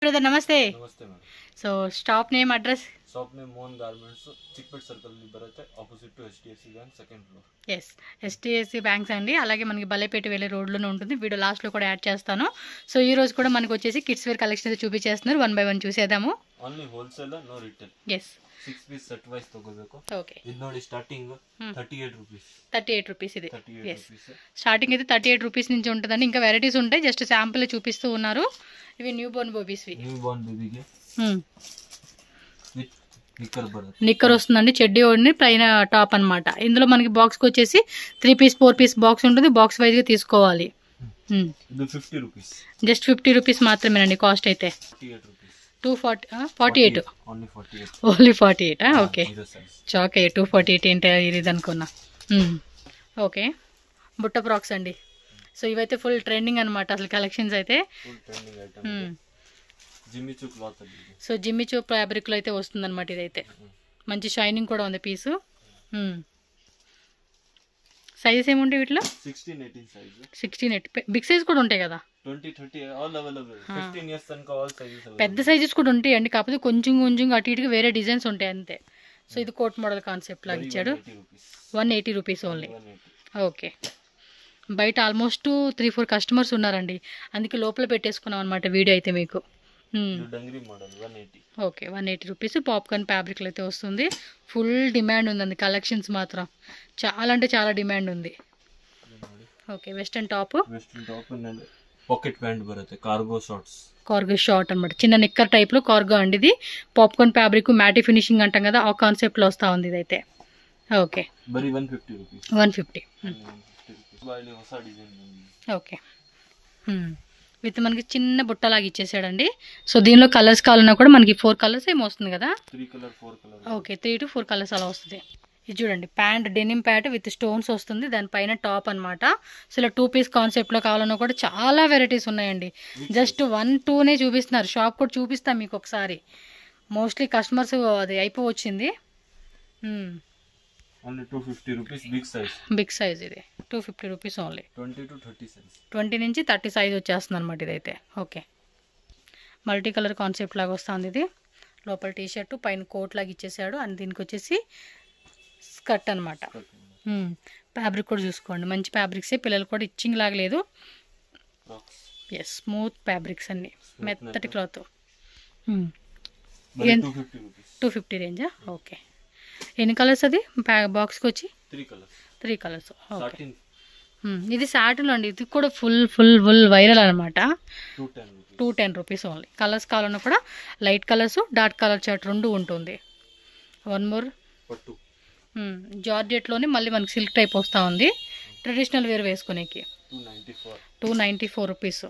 Brother నమస్తే. నమస్తే madam. So shop name address? Shop name Mohan garments, Chickpet circle ని బರುತ್ತೆ, opposite to HDFC bank, second floor. Yes, HDFC banks అండి. అలాగే మనకి బల్లేపేట వెళ్ళే రోడ్లోనే ఉంటుంది. వీడియో లాస్ట్లో కూడా యాడ్ చేస్తాను. సో ఈ రోజు కూడా మనకు వచ్చేసి కిడ్స్ వేర్ కలెక్షన్ చూపించేస్తున్నారు. 1 by 1 చూసేద్దాము. Only wholesale, no retail. Yes, 6 piece set wise ತಗೋಬೇಕು. ఓకే. ಇದು ನೋಡಿ ಸ್ಟಾರ್ಟಿಂಗ್ 38 ರೂಪೀಸ್. 38 రూపీస్ ఇది. 38 ఎస్, ರೂಪೀಸ್. స్టార్టింగ్ అయితే 38 రూపీస్ నుంచి ఉంటుందండి. ఇంకా వెరైటీస్ ఉంటాయి, జస్ట్ శాంపుల్ చూపిస్తూ ఉన్నారు. ఇవి new Born babies. New Born బేబీకి నిక్కర్ వస్తుందండి, చెడ్డీ ఓడిని పైన టాప్ అన్నమాట. ఇందులో మనకి బాక్స్కి వచ్చేసి 3 పీస్ 4 పీస్ బాక్స్ ఉంటుంది. బాక్స్ వైజ్గా తీసుకోవాలి. ಇದು 50 ರೂಪೀಸ್. జస్ట్ 50 రూపీస్ మాత్రమేనండి కాస్ట్ అయితే. 48 ರೂಪೀಸ್. 48 ఓన్లీ 48. ఓన్లీ 48. ఓకే, ಇದು ಸೈಜ್. చాక్ 248 ఏంటి ఇది అనుకున్నా. ఓకే, బుట్ట ఫ్రాక్స్ అండి. సో ఇవైతే ఫుల్ ట్రెండింగ్ అనమాట అసలు కలెక్షన్స్ అయితే. Full trending item. Jimmy Choo cloth అది. సో జిమ్మిచూ ఫ్యాబ్రిక్లో అయితే వస్తుందన్నమాట. ఇదైతే మంచి షైనింగ్ కూడా ఉంది పీసు. సైజెస్ ఏముంటాయి వీటిలో? 16, 18 సైజ్. 16, 8 బిగ్ సైజ్ కూడా ఉంటాయి కదా. 20, 30 ఆల్ అవైలబుల్. 15 ఇయర్స్ తనక ఆల్ సైజెస్ అవైలబుల్. పెద్ద సైజెస్ కూడా ఉంటాయి అండి, కాకపోతే కొంచెం అటు ఇటుగా వేరే డిజైన్స్ ఉంటాయి అంతే. సో ఇది కోట్ మోడల్ కాన్సెప్ట్ లాగా ఇచ్చాడు. 180 రూపీస్ ఓన్లీ. ఓకే, బయట ఆల్మోస్ట్ 3-4 కస్టమర్స్ ఉన్నారండి, అందుకే లోపల పెట్టేసుకున్నాం అనమాట వీడియో అయితే మీకు. Okay, 180 rupees. పాప్కార్న్ ఫ్యాబ్రిక్లో అయితే వస్తుంది. ఫుల్ డిమాండ్ ఉందండి కలెక్షన్స్ మాత్రం, చాలా అంటే చాలా డిమాండ్ ఉంది. Okay, western top pocket pant బರುತ್ತೆ, కార్గో షార్ట్ అనమాట. చిన్న నిక్కర్ టైప్లో కార్గో అండి ఇది. పాప్కార్న్ ఫ్యాబ్రిక్ మ్యాటీ ఫినిషింగ్ అంటాం కదా, ఆ కాన్సెప్ట్లో వస్తూ ఉంది ఇదైతే. Okay, 150 rupees. 150. ఓకే, విత్ మనకి చిన్న బుట్టలాగా ఇచ్చేసాడండి. సో దీనిలో కలర్స్ కావాలన్నా కూడా మనకి 4 కలర్స్ ఏమో వస్తుంది కదా. 3 colour 4 colour. Okay, 3 to 4 colours అలా వస్తుంది. ఇది చూడండి, pant denim pant with stones వస్తుంది, దానిపైన టాప్ అనమాట. సో ఇలా 2 పీస్ కాన్సెప్ట్లో కావాలన్నా కూడా చాలా వెరైటీస్ ఉన్నాయండి. జస్ట్ 1-2నే చూపిస్తున్నారు, షాప్ కూడా చూపిస్తాం మీకు ఒకసారి. మోస్ట్లీ కస్టమర్స్ అది అయిపోవచ్చింది. ఓన్లీ 250 రూపీస్ బిగ్ సైజ్ ఇది. 250 రూపీస్ ఓన్లీ. 20 to 30 size. 20 నుంచి 30 సైజ్ వచ్చేస్తుంది అనమాట ఇదైతే. ఓకే, మల్టీ కలర్ కాన్సెప్ట్ లాగా వస్తుంది ఇది. లోపల టీ షర్ట్, పైన కోట్ లాగా ఇచ్చేసాడు. అండ్ దీనికి వచ్చేసి స్కర్ట్ అనమాట. ఫ్యాబ్రిక్ కూడా చూసుకోండి, మంచి ఫ్యాబ్రిక్సే, పిల్లలు కూడా ఇచ్చింగ్ లాగా లేదు. ఎస్, స్మూత్ ఫ్యాబ్రిక్స్ అన్ని, మెత్తటి క్లాత్. 250 రేంజా? ఓకే, ఎన్ని కలర్స్ అది బాక్స్కి వచ్చి? 3 కలర్స్. ఓకే, ఇది సాటిన్ అండి. ఇది కూడా ఫుల్ వైరల్ అనమాట. 210 రూపీస్ ఓన్లీ. కలర్స్ కావాలన్నా కూడా light colours, dark colour chart 2 ఉంటుంది. 1 మోర్ జార్జెట్లోనే మళ్ళీ మనకి సిల్క్ టైప్ వస్తూ ఉంది. ట్రెడిషనల్ వేర్ వేసుకునేకి 294 రూపీస్.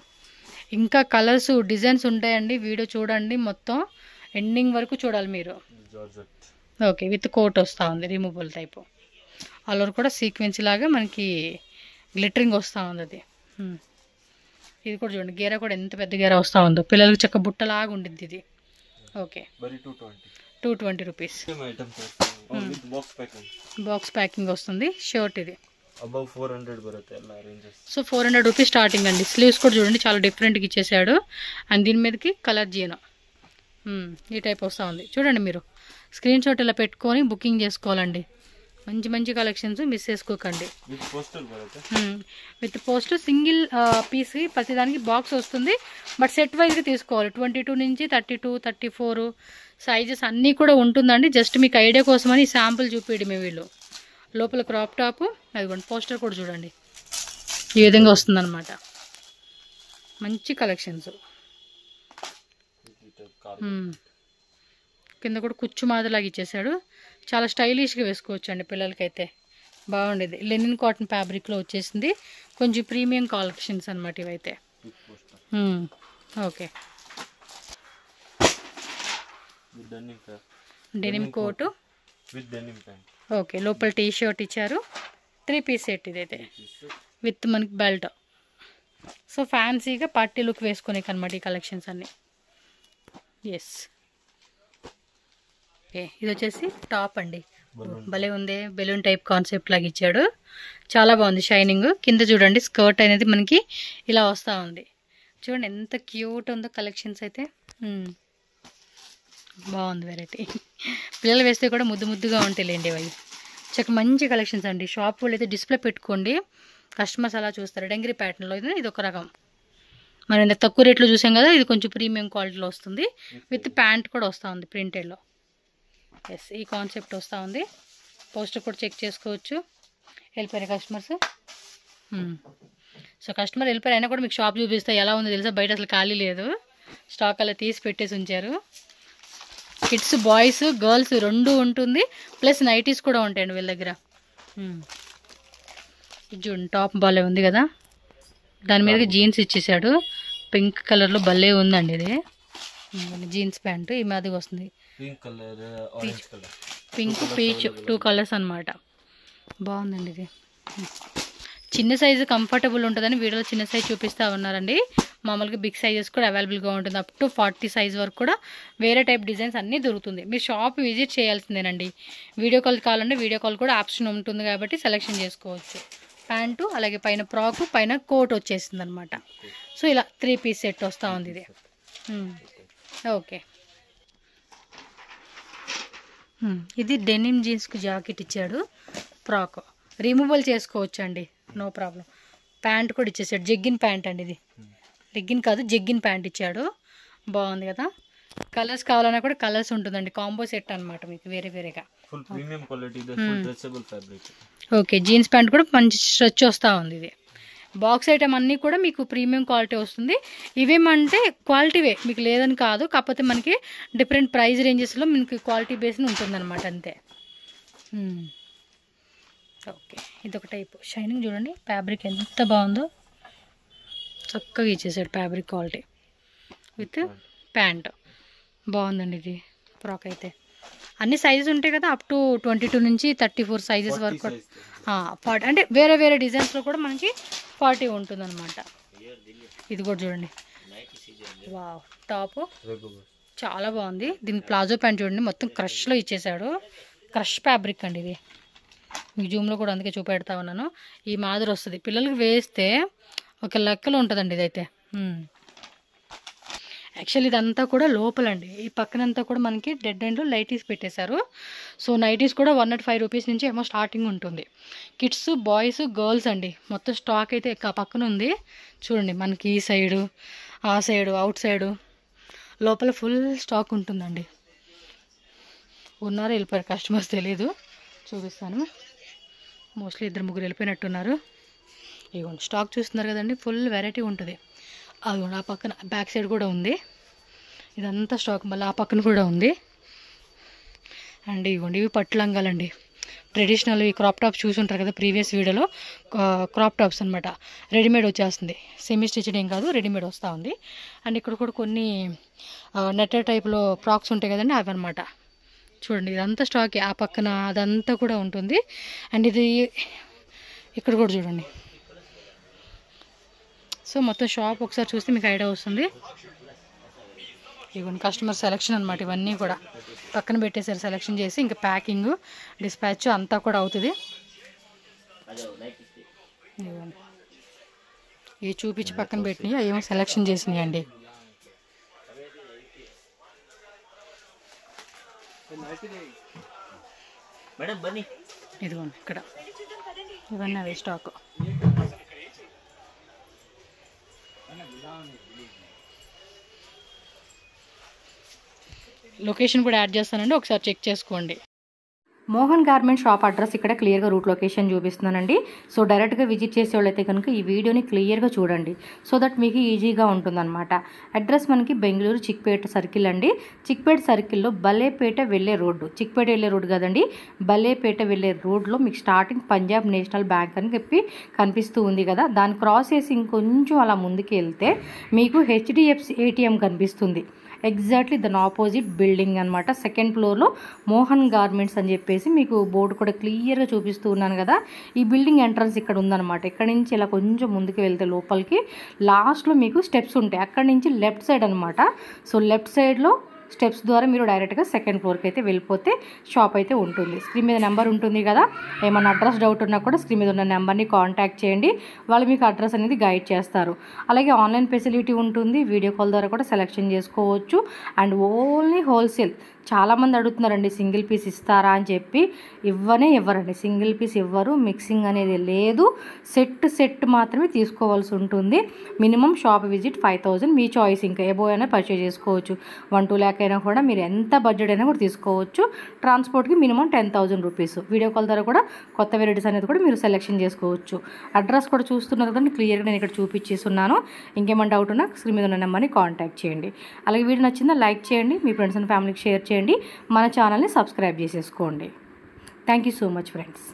ఇంకా కలర్స్ డిజైన్స్ ఉంటాయండి, వీడియో చూడండి మొత్తం ఎండింగ్ వరకు చూడాలి మీరు. ఓకే, విత్ కోట్ వస్తూ ఉంది, రిమూవబుల్ టైపు. ఆల్ ఓవర్ కూడా సీక్వెన్స్ లాగా మనకి గ్లిటరింగ్ వస్తూ ఉంది అది. ఇది కూడా చూడండి, గేరా కూడా ఎంత పెద్ద గేరా వస్తూ ఉందో, పిల్లలకి చక్క బుట్టలాగా ఉండిద్ది ఇది. Okay, 220 rupees. బాక్స్ ప్యాకింగ్ వస్తుంది. షర్ట్ ఇది అబౌవ్ 400 బರುತ್ತೆ అలా రేంజెస్. సో 400 రూపీస్ స్టార్టింగ్ అండి. స్లీవ్స్ కూడా చూడండి చాలా డిఫరెంట్గా ఇచ్చేసాడు. అండ్ దీని మీదకి కలర్ జీనో ఈ టైప్ వస్తూ ఉంది. చూడండి మీరు స్క్రీన్ షాట్ ఇలా పెట్టుకొని బుకింగ్ చేసుకోవాలండి. మంచి కలెక్షన్స్ మిస్ చేసుకోకండి. విత్ పోస్టర్ సింగిల్ పీస్ ప్రతిదానికి బాక్స్ వస్తుంది, బట్ సెట్ వైజ్గా తీసుకోవాలి. 22 నుంచి 32, 34 సైజెస్ అన్నీ కూడా ఉంటుందండి. జస్ట్ మీకు ఐడియా కోసమని శాంపుల్ చూపించడమే వీళ్ళు. లోపల క్రాప్ టాప్, అదిగోండి పోస్టర్ కూడా చూడండి ఈ విధంగా వస్తుందన్నమాట. మంచి కలెక్షన్స్. కింద కూడా కుచ్చు మాదిరిలాగా ఇచ్చేసాడు. చాలా స్టైలిష్గా వేసుకోవచ్చు అండి పిల్లలకైతే, బాగుండేది. లెనిన్ కాటన్ ఫ్యాబ్రిక్లో వచ్చేసింది. కొంచెం ప్రీమియం కలెక్షన్స్ అనమాట ఇవైతే. ఓకే, డెనిమ్ కోటు ఓకే, లోపల టీ షర్ట్ ఇచ్చారు. 3 పీస్ సెట్ ఇదైతే విత్ మనకి బెల్ట్. సో ఫ్యాన్సీగా పార్టీ లుక్ వేసుకునే అనమాట ఈ కలెక్షన్స్ అన్నీ. ఎస్, ఓకే, ఇది వచ్చేసి టాప్ అండి. భలే ఉంది, బెలూన్ టైప్ కాన్సెప్ట్ లాగా ఇచ్చాడు, చాలా బాగుంది షైనింగ్. కింద చూడండి స్కర్ట్ అనేది మనకి ఇలా వస్తూ ఉంది. చూడండి ఎంత క్యూట్ ఉందో కలెక్షన్స్ అయితే. బాగుంది వెరైటీ. పిల్లలు వేస్తే కూడా ముద్దు ముద్దుగా ఉంటాయిలేండి అవి. చక్క మంచి కలెక్షన్స్ అండి. షాప్ వాళ్ళు అయితే డిస్ప్లే పెట్టుకోండి, కస్టమర్స్ అలా చూస్తారు. డెంగరీ ప్యాటర్న్లో ఇది ఒక రకం. మనం ఇంత తక్కువ రేట్లో చూసాం కదా, ఇది కొంచెం ప్రీమియం క్వాలిటీలో వస్తుంది. విత్ ప్యాంట్ కూడా వస్తూ ఉంది ప్రింటెడ్లో. ఎస్, ఈ కాన్సెప్ట్ వస్తూ ఉంది. పోస్టర్ కూడా చెక్ చేసుకోవచ్చు. వెళ్ళిపోయారు కస్టమర్స్. సో కస్టమర్ వెళ్ళిపోయారు, అయినా కూడా మీకు షాప్ చూపిస్తే ఎలా ఉందో తెలుసా, బయట అసలు ఖాళీ లేదు, స్టాక్ అలా తీసి పెట్టేసి ఉంచారు. కిడ్స్, బాయ్స్, గర్ల్స్ రెండు ఉంటుంది, ప్లస్ నైటీస్ కూడా ఉంటాయండి వీళ్ళ దగ్గర. ఇది చూడండి, టాప్ బాలే ఉంది కదా, దాని మీద జీన్స్ ఇచ్చేసాడు, పింక్ కలర్లో భలే ఉందండి ఇది. జీన్స్ ప్యాంటు ఈ మాదిరి వస్తుంది, పింక్ పీచ్ 2 కలర్స్ అనమాట. బాగుందండి ఇది. చిన్న సైజు కంఫర్టబుల్ ఉంటుందని వీడియోలో చిన్న సైజు చూపిస్తూ ఉన్నారండి. మామూలుగా బిగ్ సైజెస్ కూడా అవైలబుల్గా ఉంటుంది. అప్ టు 40 సైజ్ వరకు కూడా వేరే టైప్ డిజైన్స్ అన్నీ దొరుకుతుంది. మీరు షాప్ విజిట్ చేయాల్సిందేనండి. వీడియో కాల్ కావాలంటే వీడియో కాల్ కూడా ఆప్షన్ ఉంటుంది కాబట్టి సెలెక్షన్ చేసుకోవచ్చు. ప్యాంటు అలాగే పైన ఫ్రాకు, పైన కోట్ వచ్చేసింది అనమాట. సో ఇలా 3 పీస్ సెట్ వస్తూ ఉంది ఇది. ఓకే, ఇది డెనిమ్ జీన్స్కి జాకెట్ ఇచ్చాడు, ఫ్రాక్ రిమూవల్ చేసుకోవచ్చు అండి, నో ప్రాబ్లం. ప్యాంట్ కూడా ఇచ్చేసాడు, జెగ్గిన్ ప్యాంట్ అండి ఇది. లెగ్గిన్ కాదు, జెగ్గిన్ ప్యాంట్ ఇచ్చాడు. బాగుంది కదా. కలర్స్ కావాలన్నా కూడా కలర్స్ ఉంటుందండి, కాంబో సెట్ అనమాట మీకు వేరే వేరేగా. ఓకే, జీన్స్ ప్యాంట్ కూడా మంచి స్ట్రెచ్ వస్తూ ఉంది. ఇది బాక్స్ ఐటమ్ అన్నీ కూడా మీకు ప్రీమియం క్వాలిటీ వస్తుంది. ఇవేమంటే క్వాలిటీవే, మీకు లేదని కాదు, కాకపోతే మనకి డిఫరెంట్ ప్రైస్ రేంజెస్లో మీకు క్వాలిటీ బేస్ని ఉంటుందన్నమాట అంతే. ఓకే, ఇదొక టైపు షైనింగ్ చూడండి, ఫ్యాబ్రిక్ ఎంత బాగుందో, చక్కగా ఇచ్చేసాడు ఫ్యాబ్రిక్ క్వాలిటీ విత్ ప్యాంట్. బాగుందండి ఇది ఫ్రాక్ అయితే. అన్ని సైజెస్ ఉంటాయి కదా, అప్ టు 22 నుంచి 34 సైజెస్ వరకు. 40 అంటే వేరే వేరే డిజైన్స్లో కూడా మనకి 40 ఉంటుంది అనమాట. ఇది కూడా చూడండి, వావ్, టాప్ చాలా బాగుంది. దీని ప్లాజో ప్యాంట్ చూడండి, మొత్తం క్రష్లో ఇచ్చేసాడు, క్రష్ ఫ్యాబ్రిక్ అండి ఇది. మీకు జూమ్లో కూడా అందుకే చూపెడతా ఉన్నాను. ఈ మాదిరి వస్తుంది, పిల్లలకి వేస్తే ఒక లెక్కలో ఉంటుందండి ఇదైతే. యాక్చువల్లీ ఇదంతా కూడా లోపలండి, ఈ పక్కనంతా కూడా మనకి డెడ్ ఎండ్లో లైటీస్ పెట్టేశారు. సో నైటీస్ కూడా 105 రూపీస్ నుంచి ఏమో స్టార్టింగ్ ఉంటుంది. కిడ్స్, బాయ్స్, గర్ల్స్ అండి, మొత్తం స్టాక్ అయితే ఆ పక్కన ఉంది చూడండి. మనకి ఈ సైడు, ఆ సైడు, అవుట్ సైడు, లోపల ఫుల్ స్టాక్ ఉంటుందండి. ఉన్నారు, వెళ్ళిపోయారు కస్టమర్స్, తెలీదు, చూపిస్తాను. మోస్ట్లీ 2-3 వెళ్ళిపోయినట్టున్నారు. ఇదిగోండి స్టాక్ చూస్తున్నారు కదండి, ఫుల్ వెరైటీ ఉంటుంది. అదిగోండి ఆ పక్కన బ్యాక్ సైడ్ కూడా ఉంది, ఇదంతా స్టాక్. మళ్ళీ ఆ పక్కన కూడా ఉంది. అండ్ ఇవ్వండి, ఇవి పట్టు లంగాలండి, ట్రెడిషనల్. ఈ క్రాప్ టాప్స్ చూసుంటారు కదా ప్రీవియస్ వీడియోలో, క్రాప్ టాప్స్ అనమాట. రెడీమేడ్ వచ్చేస్తుంది, సెమీ స్టిచ్డ్ ఏం కాదు, రెడీమేడ్ వస్తూ ఉంది. అండ్ ఇక్కడ కూడా కొన్ని నెట్టెడ్ టైప్లో ఫ్రాక్స్ ఉంటాయి కదండి, అవి అనమాట. చూడండి ఇదంతా స్టాక్, ఆ పక్కన అదంతా కూడా ఉంటుంది. అండ్ ఇది ఇక్కడ కూడా చూడండి. సో మొత్తం షాప్ ఒకసారి చూస్తే మీకు ఐడియా వస్తుంది. ఇవన్నీ కస్టమర్ సెలెక్షన్ అనమాట, ఇవన్నీ కూడా పక్కన పెట్టేసారు సెలెక్షన్ చేసి. ఇంకా ప్యాకింగ్, డిస్పాచ్ అంతా కూడా అవుతుంది. ఇవి చూపించి పక్కన పెట్టినాయి, ఏమో సెలెక్షన్ చేసినాయి అండి. ఇదిగోండి ఇక్కడ ఇవన్నీ అవి స్టాక్. లొకేషన్ కూడా యాడ్ చేస్తానండి, ఒకసారి చెక్ చేసుకోండి. మోహన్ గార్మెంట్ షాప్ అడ్రస్ ఇక్కడ క్లియర్గా రూట్ లొకేషన్ చూపిస్తున్నానండి. సో డైరెక్ట్గా విజిట్ చేసే వాళ్ళైతే కనుక ఈ వీడియోని క్లియర్గా చూడండి, సో దట్ మీకు ఈజీగా ఉంటుందన్నమాట. అడ్రస్ మనకి బెంగళూరు చిక్పేట సర్కిల్ అండి. చిక్పేట సర్కిల్లో బలేపేట వెళ్ళే రోడ్డు, చిక్పేట వెళ్ళే రోడ్డు కదండి, బలేపేట వెళ్ళే రోడ్లో మీకు స్టార్టింగ్ పంజాబ్ నేషనల్ బ్యాంక్ అని చెప్పి కనిపిస్తూ ఉంది కదా, దాన్ని క్రాస్ చేసి ఇంకొంచెం అలా ముందుకు వెళ్తే మీకు హెచ్డిఎఫ్సి ఏటీఎం కనిపిస్తుంది. ఎగ్జాక్ట్లీ దాని ఆపోజిట్ బిల్డింగ్ అనమాట. సెకండ్ ఫ్లోర్లో మోహన్ గార్మెంట్స్ అని చెప్పేసి మీకు బోర్డు కూడా క్లియర్గా చూపిస్తూ ఉన్నాను కదా. ఈ బిల్డింగ్ ఎంట్రన్స్ ఇక్కడ ఉందన్నమాట. ఇక్కడ నుంచి ఇలా కొంచెం ముందుకు వెళ్తే లోపలికి లాస్ట్లో మీకు స్టెప్స్ ఉంటాయి, అక్కడి నుంచి లెఫ్ట్ సైడ్ అనమాట. సో లెఫ్ట్ సైడ్లో స్టెప్స్ ద్వారా మీరు డైరెక్ట్గా సెకండ్ ఫ్లోర్కి అయితే వెళ్ళిపోతే షాప్ అయితే ఉంటుంది. స్క్రీన్ మీద నెంబర్ ఉంటుంది కదా, ఏమన్నా అడ్రస్ డౌట్ ఉన్నా కూడా స్క్రీన్ మీద ఉన్న నెంబర్ని కాంటాక్ట్ చేయండి, వాళ్ళు మీకు అడ్రస్ అనేది గైడ్ చేస్తారు. అలాగే ఆన్లైన్ ఫెసిలిటీ ఉంటుంది, వీడియో కాల్ ద్వారా కూడా సెలెక్షన్ చేసుకోవచ్చు. And only wholesale. చాలామంది అడుగుతున్నారండి సింగిల్ పీస్ ఇస్తారా అని చెప్పి, ఇవ్వరండి, సింగిల్ పీస్ ఇవ్వరు, మిక్సింగ్ అనేది లేదు, సెట్ మాత్రమే తీసుకోవాల్సి ఉంటుంది. మినిమం షాప్ విజిట్ 5000, మీ చాయిస్, ఇంకా ఏబో అయినా పర్చేజ్ చేసుకోవచ్చు. 1-2 lakh అయినా కూడా మీరు ఎంత బడ్జెట్ అయినా కూడా తీసుకోవచ్చు. ట్రాన్స్పోర్ట్కి మినిమం 10,000 రూపీస్. వీడియో కాల్ ద్వారా కూడా కొత్త వెరైటీస్ అనేది కూడా మీరు సెలెక్షన్ చేసుకోవచ్చు. అడ్రస్ కూడా చూస్తున్నారు కదా, క్లియర్గా నేను ఇక్కడ చూపించేస్తున్నాను. ఇంకేమైనా డౌట్ ఉన్నా స్క్రీన్ మీద ఉన్న నెంబర్ని కాంటాక్ట్ చేయండి. అలాగే వీడియో నచ్చిందా లైక్ చేయండి, మీ ఫ్రెండ్స్ అండ్ ఫ్యామిలీకి షేర్ చేయండి, మన ఛానల్ని సబ్స్క్రైబ్ చేసేసుకోండి. Thank you so much friends.